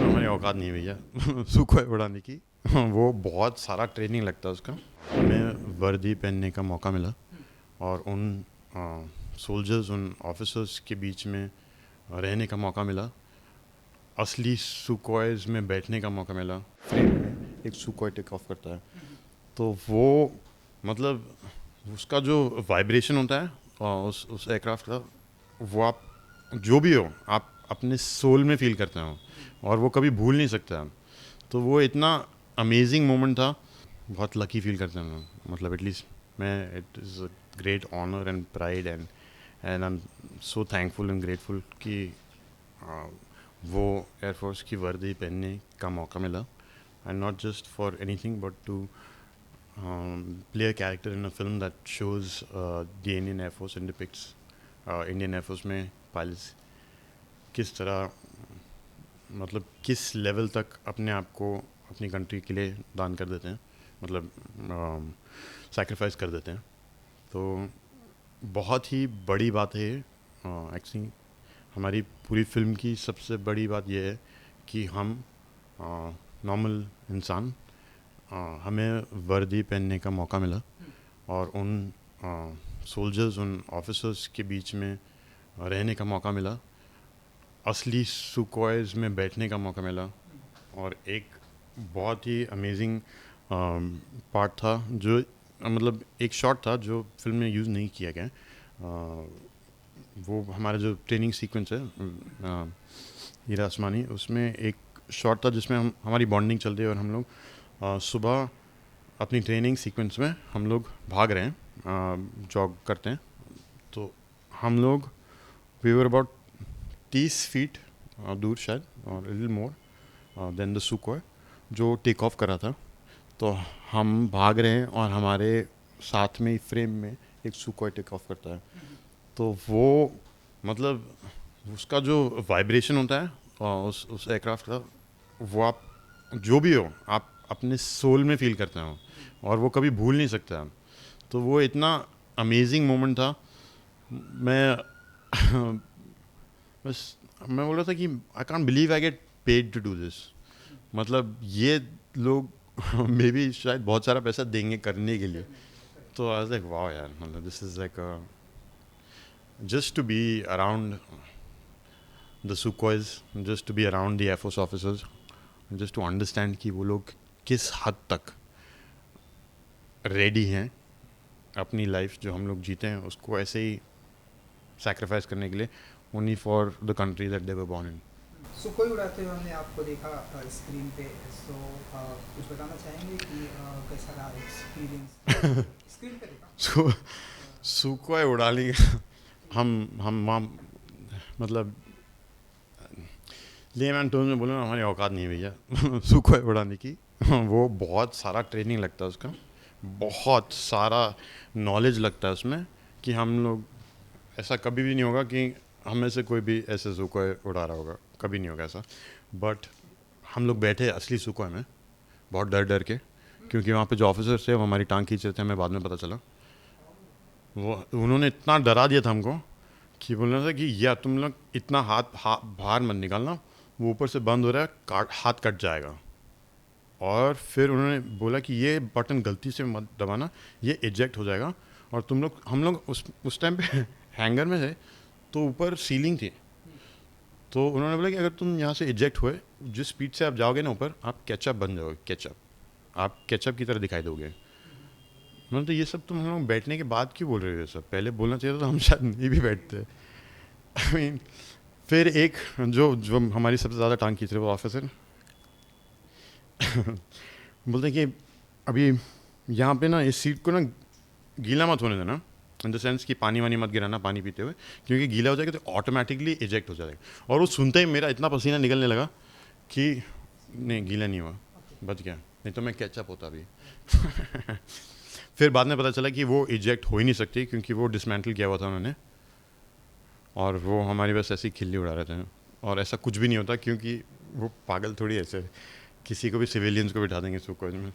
हमारी औकात नहीं है भैया सुखोई उड़ाने की। वो बहुत सारा ट्रेनिंग लगता है उसका। हमें वर्दी पहनने का मौका मिला और उन सोल्जर्स, उन ऑफिसर्स के बीच में रहने का मौका मिला। असली सुखोइज में बैठने का मौका मिला। फ्रेम में एक सुखोई टेक ऑफ करता है तो वो मतलब उसका जो वाइब्रेशन होता है उस एयरक्राफ्ट का, वो आप जो भी हो आप अपने सोल में फील करते हो और वो कभी भूल नहीं सकते आप। तो वो इतना अमेजिंग मोमेंट था। बहुत लकी फील करते हैं मतलब एटलीस्ट मैं। It is a great honour and pride and I am so thankful and grateful कि वो एयरफोर्स की वर्दी पहनने का मौका मिला। And not just for anything but to play a character in a film that shows the Indian Air Force and depicts Indian Air Force में pilots किस तरह मतलब किस लेवल तक अपने आप को अपनी कंट्री के लिए दान कर देते हैं, मतलब सैक्रिफाइस कर देते हैं। तो बहुत ही बड़ी बात है एक्चुअली। हमारी पूरी फिल्म की सबसे बड़ी बात यह है कि हम नॉर्मल इंसान, हमें वर्दी पहनने का मौका मिला और उन सोल्जर्स, उन ऑफिसर्स के बीच में रहने का मौका मिला। असली सुखोइज में बैठने का मौका मिला और एक बहुत ही अमेजिंग पार्ट था जो मतलब एक शॉट था जो फिल्म में यूज़ नहीं किया गया। वो हमारा जो ट्रेनिंग सीक्वेंस है हीरा आसमानी, उसमें एक शॉट था जिसमें हमारी बॉन्डिंग चल रही है और हम लोग सुबह अपनी ट्रेनिंग सीक्वेंस में हम लोग भाग रहे हैं, जॉग करते हैं। तो हम लोग वी वर अबाउट 30 फीट दूर शायद और little more than the Sukhoi जो टेक ऑफ करा था। तो हम भाग रहे हैं और हमारे साथ में फ्रेम में एक सुखोई टेक ऑफ करता है। तो वो मतलब उसका जो वाइब्रेशन होता है उस एयरक्राफ्ट का, वो आप जो भी हो आप अपने सोल में फील करते हो और वो कभी भूल नहीं सकते आप। तो वो इतना अमेजिंग मोमेंट था। मैं बस मैं बोल रहा था कि I can't believe I get paid to do this. मतलब ये लोग मे बी शायद बहुत सारा पैसा देंगे करने के लिए। तो आई वाज लाइक वाओ यार, मतलब this is like just to be around the Sukhois, just to be around the Air Force officers, just to understand कि वो लोग किस हद तक रेडी हैं अपनी लाइफ जो हम लोग जीते हैं उसको ऐसे ही सैक्रिफाइस करने के लिए, only for the country that they were born in. Sukhoi उड़ाते हुए हमने आपको देखा स्क्रीन पे। सो कुछ बताना चाहेंगे कि कैसा रहा एक्सपीरियंस स्क्रीन पे देखा। सुखोई उड़ाने हम वहाँ मतलब लेमैन टर्म्स में बोले ना, हमारी औकात नहीं है भैया सुखोई उड़ाने की। वो बहुत सारा ट्रेनिंग लगता है उसका, बहुत सारा नॉलेज लगता है उसमें कि हम लोग ऐसा कभी भी नहीं होगा कि हम में से कोई भी ऐसे सुखोई उड़ा रहा होगा, कभी नहीं होगा ऐसा। बट हम लोग बैठे असली सुखोई में बहुत डर डर के, क्योंकि वहाँ पे जो ऑफिसर्स थे वो हमारी टांग खींच रहे थे। हमें बाद में पता चला वो उन्होंने इतना डरा दिया था हमको कि बोलना था कि या तुम लोग इतना बाहर मत निकालना, वो ऊपर से बंद हो रहा है, हाथ कट जाएगा। और फिर उन्होंने बोला कि ये बटन गलती से मत दबाना, ये इजेक्ट हो जाएगा। और तुम लोग हम लोग उस टाइम पे हैंगर में थे तो ऊपर सीलिंग थी। तो उन्होंने बोला कि अगर तुम यहाँ से इजेक्ट हुए, जिस स्पीड से आप जाओगे ना ऊपर, आप केचप बन जाओगे, केचप, आप केचप की तरह दिखाई दोगे। मतलब तो ये सब तुम हम लोग बैठने के बाद क्यों बोल रहे हो? ये सब पहले बोलना चाहिए था, हम शायद नहीं भी बैठते। आई मीन फिर एक जो जो हमारी सबसे ज़्यादा टांग खींच रहे वो ऑफिसर बोलते हैं कि अभी यहाँ पे ना इस सीट को ना गीला मत होने देना, इन द सेंस कि पानी वानी मत गिराना पानी पीते हुए, क्योंकि गीला हो जाएगा तो ऑटोमेटिकली इजेक्ट हो जाएगा। और वो सुनते ही मेरा इतना पसीना निकलने लगा कि नहीं, गीला नहीं हुआ, बच गया, नहीं तो मैं कैचअप होता अभी। फिर बाद में पता चला कि वो इजेक्ट हो ही नहीं सकती क्योंकि वो डिसमेंटल किया हुआ था उन्होंने, और वो हमारी बस ऐसी खिल्ली उड़ा रहे थे। और ऐसा कुछ भी नहीं होता क्योंकि वो पागल थोड़ी ऐसे किसी को भी सिविलियंस को बिठा देंगे सुखोई में।